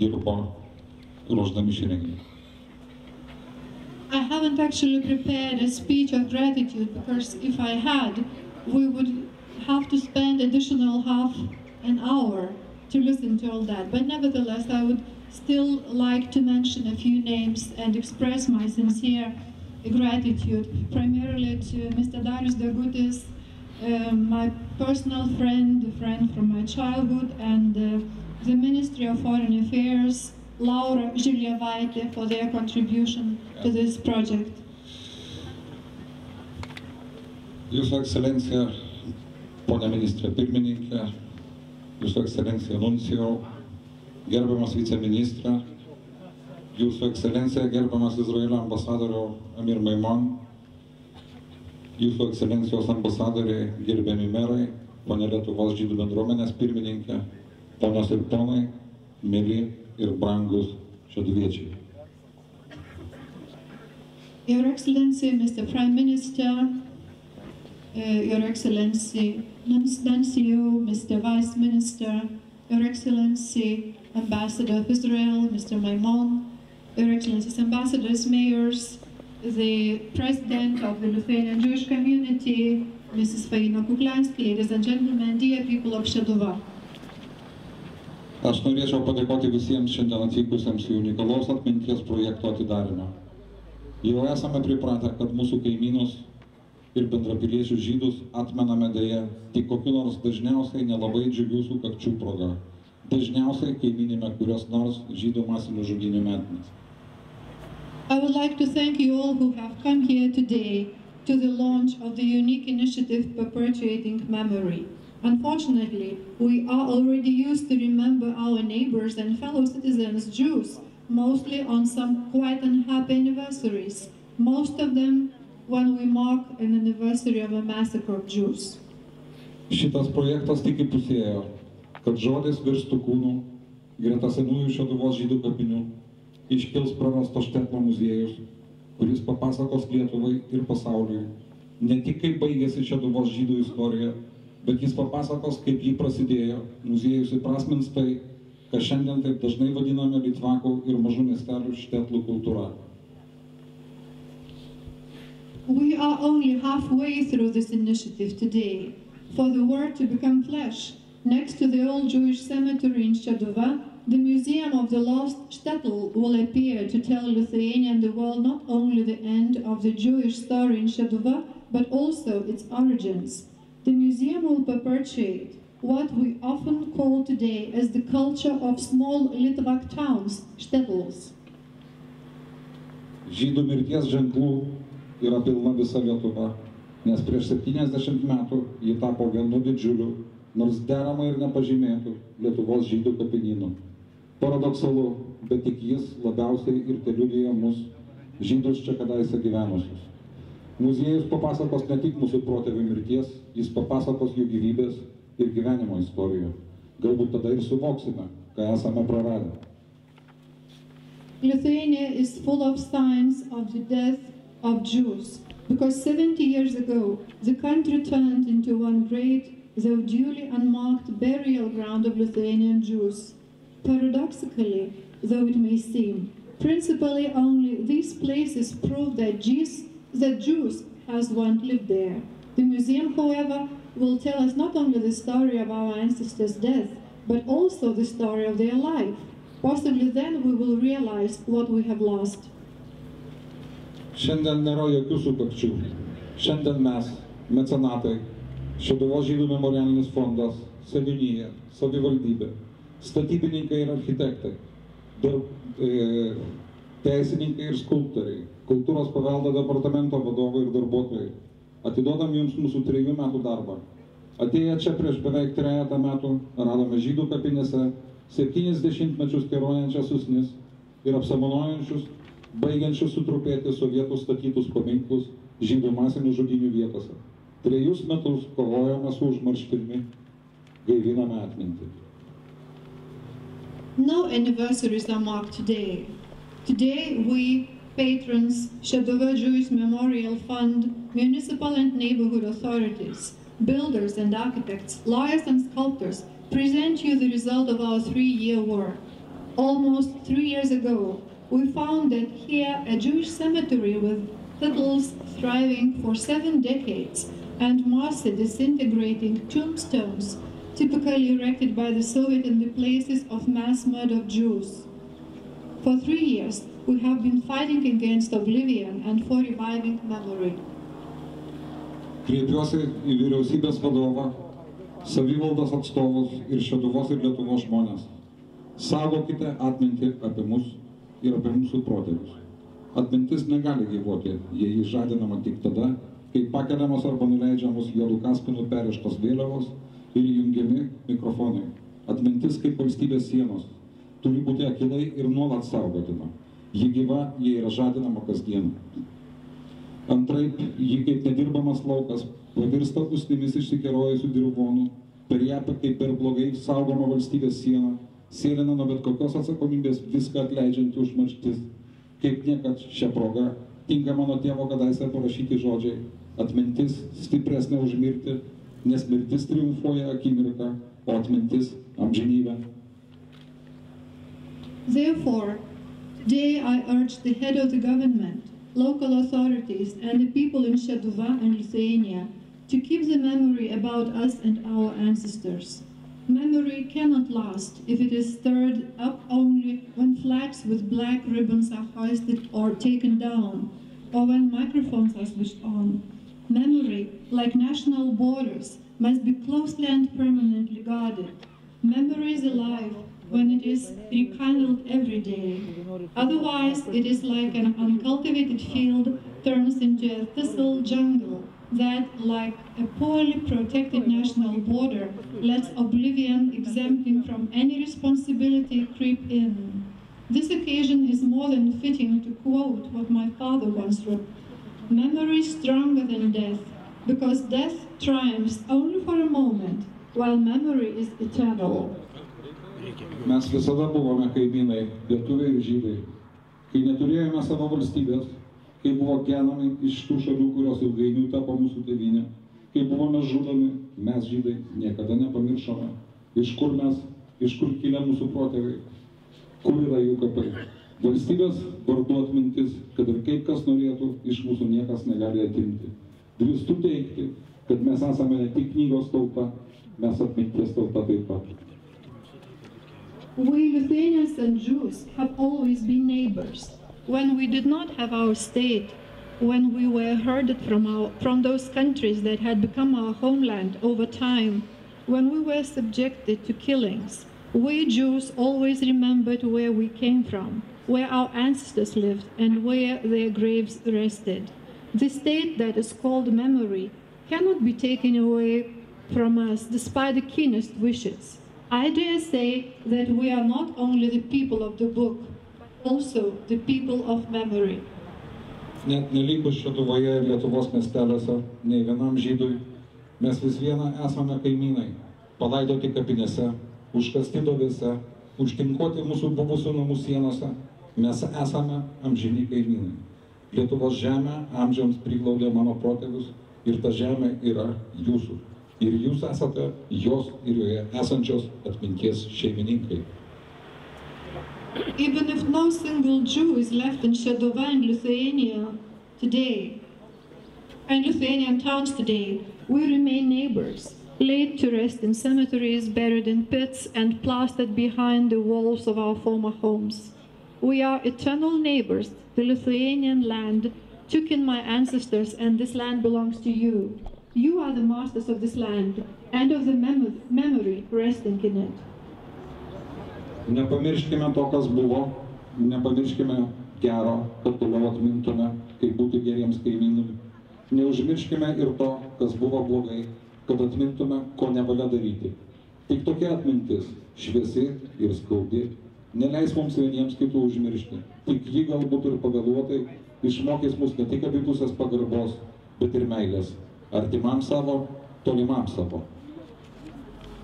dirbo ruošdami šį renginį. I haven't actually prepared a speech of gratitude because if I had, we would have to spend additional half an hour to listen to all that. But nevertheless, I would still like to mention a few names and express my sincere gratitude, primarily to Mr. Darius Degutis, my personal friend, a friend from my childhood, and the Ministry of Foreign Affairs, Laura Žiljevaitė, for their contribution to this project. Jūsų ekscelencija, ponia ministrė pirmininkė, Jūsų ekscelencija nuncijau, gerbiamas viceministrė, Jūsų ekscelencija, gerbiamas Izraelio ambasadoriau Amir Maimon, Jūsų ekscelencijos ambasadoriai, gerbiami merai, ponia Lietuvos žydų bendruomenės pirmininkė, ponios ir ponai, mėly ir brangus šeduviečiai. Your Excellency, Mr. Prime Minister, Your Excellency Nuncio, Mr. Vice Minister, Your Excellency Ambassador of Israel, Mr. Maimon, Your Excellencies Ambassadors, Mayors, the President of the Lithuanian Jewish Community, Mrs. Faina Kukliansky, ladies and gentlemen, dear people of Šeduva. Aš norėčiau padėkoti visiems šiandien atvykusiems į unikalaus atminties projekto atidarymą. Jau esame pripratę, kad mūsų kaimynus ir bendrapiliečių žydus atmename deja tik kokiu nors dažniausiai nelabai džiugių sukakčių proga. Dažniausiai kai minime kurios nors žydų masinių žudynių metines. I would like to thank you all who have come here today to the launch of the unique initiative perpetuating memory. Unfortunately, we are already used to remember our neighbors and fellow citizens, Jews, mostly on some quite unhappy anniversaries, most of them when we mark an anniversary of a massacre of Jews. Šitas projektas tik įpusėjo, kad žodis virstų kūnu, greta senųjų Šeduvos žydų kapinių, iškils prarasto Štetlo muziejus, kuris papasakos Lietuvai ir pasauliui, ne tik kaip baigėsi Šeduvos žydų istorija, bet jis papasakos, kaip jį prasidėjo, muziejus įprasmins tai, kas šiandien taip dažnai vadiname litvakų ir mažų miestelių Štetlų kultūra. We are only halfway through this initiative today. For the word to become flesh, next to the old Jewish cemetery in Šeduva, the Museum of the Lost Shtetl will appear to tell Lithuania and the world not only the end of the Jewish story in Šeduva, but also its origins. The museum will perpetuate what we often call today as the culture of small Litvak towns, shtetls. Žydų mirties ženklų yra pilna visa Lietuva, nes prieš 70 metų ji tapo vienu didžiuliu, nors deramai ir nepažymėtų Lietuvos žydų kapinynu. Paradoksalu, bet tik jis labiausiai ir teliudija mus, žydus čia kadaise gyvenusius. Muziejus papasakos ne tik mūsų protėvių mirties, jis papasakos jų gyvybės ir gyvenimo istorijų. Galbūt tada ir suvoksime, ką esame praradę. Lithuania is full of signs of the death of Jews, because 70 years ago, the country turned into one great, though duly unmarked, burial ground of Lithuanian Jews. Paradoxically, though it may seem, principally only these places prove that Jews has once lived there. The museum, however, will tell us not only the story of our ancestors' death, but also the story of their life. Possibly then we will realize what we have lost. Šiandien nėra jokių sukakčių. Šiandien mes, mecenatai, Šeduvos žydų memorialinis fondas, seniūnija, savivaldybė, statybininkai ir architektai, teisininkai ir skulptoriai, kultūros paveldo departamento vadovai ir darbuotojai. Atiduodam jums mūsų 3 metų darbą. Atėję čia prieš beveik 3 metų radome žydų kapinėse 70 mečius kerojančias usnis ir apsamanojančius, baigiančius sutrupėti sovietų statytus paminklus žydų masinių žudynių vietose. 3 metus kovojame su užmarštimi, gaiviname atmintį. No anniversaries are marked today. Today we, patrons, Šeduva Jewish Memorial Fund, municipal and neighborhood authorities, builders and architects, lawyers and sculptors, present you the result of our 3-year work. Almost 3 years ago, we found that here a Jewish cemetery with fiddles thriving for 7 decades and mossy disintegrating tombstones typically erected by the Soviet in the places of mass murder of Jews. For 3 years, we have been fighting against oblivion and for reviving memory. Kreipiuosi į vyriausybės vadovą, savivaldos atstovus ir Šeduvos ir Lietuvos žmonės. Saugokite atmintį apie mus ir apie mūsų protėvius. Atmintis negali gyvuoti, jei ji žadinama tik tada, kai pakeliamos arba nuleidžiamos juodų kaspinų perrištos vėliavos ir jungiami mikrofonai. Atmintis kaip valstybės sienos turi būti akylai ir nuolat saugotina. Ji gyva, jei yra žadinama kasdien. Antraip, ji kaip nedirbamas laukas pavirsta usnimis išsikerojusių dirvonų, per ją kaip per blogai saugoma valstybės siena, sėlina nuo bet kokios atsakomybės viską atleidžianti užmarštis. Kaip niekad šią progą tinka mano tėvo kadaise parašyti žodžiai: atmintis stipresnė už mirtį, nes mirtis triumfuoja akimirką, o atmintis amžinybę. Therefore, today I urge the head of the government, local authorities, and the people in Šeduva and Lithuania to keep the memory about us and our ancestors. Memory cannot last if it is stirred up only when flags with black ribbons are hoisted or taken down, or when microphones are switched on. Memory, like national borders, must be closely and permanently guarded. Memory is alive when it is rekindled every day. Otherwise, it is like an uncultivated field turns into a thistle jungle that, like a poorly protected national border, lets oblivion exempting from any responsibility creep in. This occasion is more than fitting to quote what my father once wrote: "Memory is stronger than death, because death triumphs only for a moment, while memory is eternal." Mes visada buvome kaimynai, lietuviai ir žydai. Kai neturėjome savo valstybės, kai buvo genami iš tų šalių, kurios ilgainiui tapo mūsų tėvynė, kai buvome žudomi, mes žydai niekada nepamiršome, iš kur kilę mūsų protėviai, kur yra jų kapai. Valstybės vardu atmintis, kad ir kaip kas norėtų, iš mūsų niekas negali atimti. Drįstu teigti, kad mes esame ne tik knygos tauta, mes atminties tauta taip pat. We Lithuanians and Jews have always been neighbors. When we did not have our state, when we were herded from those countries that had become our homeland over time, when we were subjected to killings, we Jews always remembered where we came from, where our ancestors lived, and where their graves rested. The state that is called memory cannot be taken away from us despite the keenest wishes. I dare say that we are not only the people of the book, but also the people of memory. Net nelikus Šeduvoje ir Lietuvos miesteliuose, nei vienam žydui, mes vis viena esame kaimynai, palaidoti kapinėse, užkasti duobėse, užtinkuoti mūsų buvusių namų sienose, mes esame amžini kaimynai. Lietuvos žemė amžiams priglaudė mano protėvius ir ta žemė yra jūsų. Ir jūs esate jos ir joje esančios atminties šeimininkai. Even if no single Jew is left in Šeduva and Lithuania today, and Lithuanian towns today, we remain neighbors, laid to rest in cemeteries, buried in pits, and plastered behind the walls of our former homes. We are eternal neighbors. The Lithuanian land took in my ancestors, and this land belongs to you. You are the masters of this land and of the memory resting in it. Nepamirškime to, kas buvo, nepamirškime gero, kad toliau atmintume, kaip būti geriems kaimynui. Neužmirškime ir to, kas buvo blogai, kad atmintume, ko nevalia daryti. Tik tokia atmintis, šviesi ir skaudi, neleis mums vieniems kitų užmiršti. Tik ji galbūt ir pavėluotai išmokys mus ne tik abipusės pagarbos, bet ir meilės. Artimam savo, tolimam savo.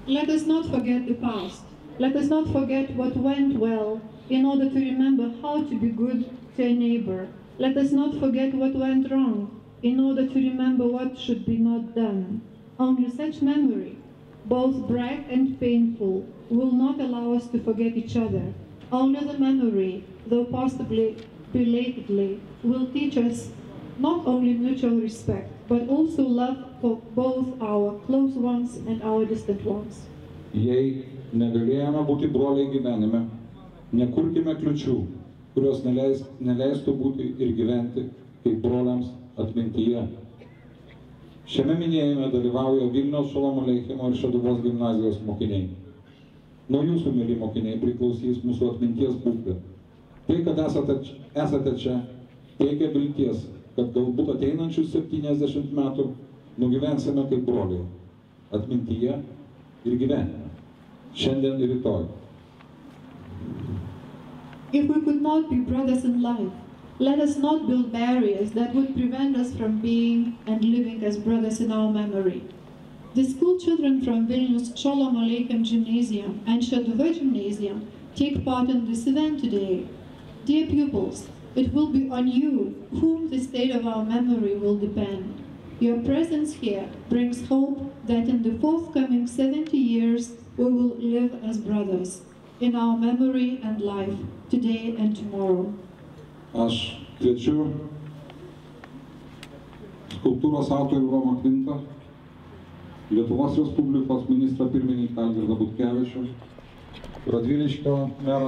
Let us not forget the past. Let us not forget what went well in order to remember how to be good to a neighbor. Let us not forget what went wrong in order to remember what should be not done. Only such memory, both bright and painful, will not allow us to forget each other. Only the memory, though possibly belatedly, will teach us not only mutual respect, but also love for both our close ones and our distant ones. Jei negalėjome būti broliai gyvenime, nekurkime kliučių, kurios neleistų būti ir gyventi kaip broliams atmintyje. Šiame minėjime dalyvauja Vilniaus Šolomo Aleichemo ir Šeduvos gimnazijos mokiniai. Nuo jūsų, mėly mokiniai, priklausys mūsų atminties būklė. Tai, kad esate čia, teikia vilties, kad galbūt ateinančius 70 metų nugyvensime kaip broliai, atmintyje ir gyvenime, šiandien ir rytoj. If we could not be brothers in life, let us not build barriers that would prevent us from being and living as brothers in our memory. The school children from Vilnius Sholom Aleichem Gymnasium and Šeduva Gymnasium take part in this event today. Dear pupils, it will be on you whom the state of our memory will depend. Your presence here brings hope that in the forthcoming 70 years we will live as brothers in our memory and life, today and tomorrow. Aš kviečiu skulptūros autorių Romą Klintą, Lietuvos Respublikos ministrą pirmininką Algirdą Butkevičių, Radviliškio merą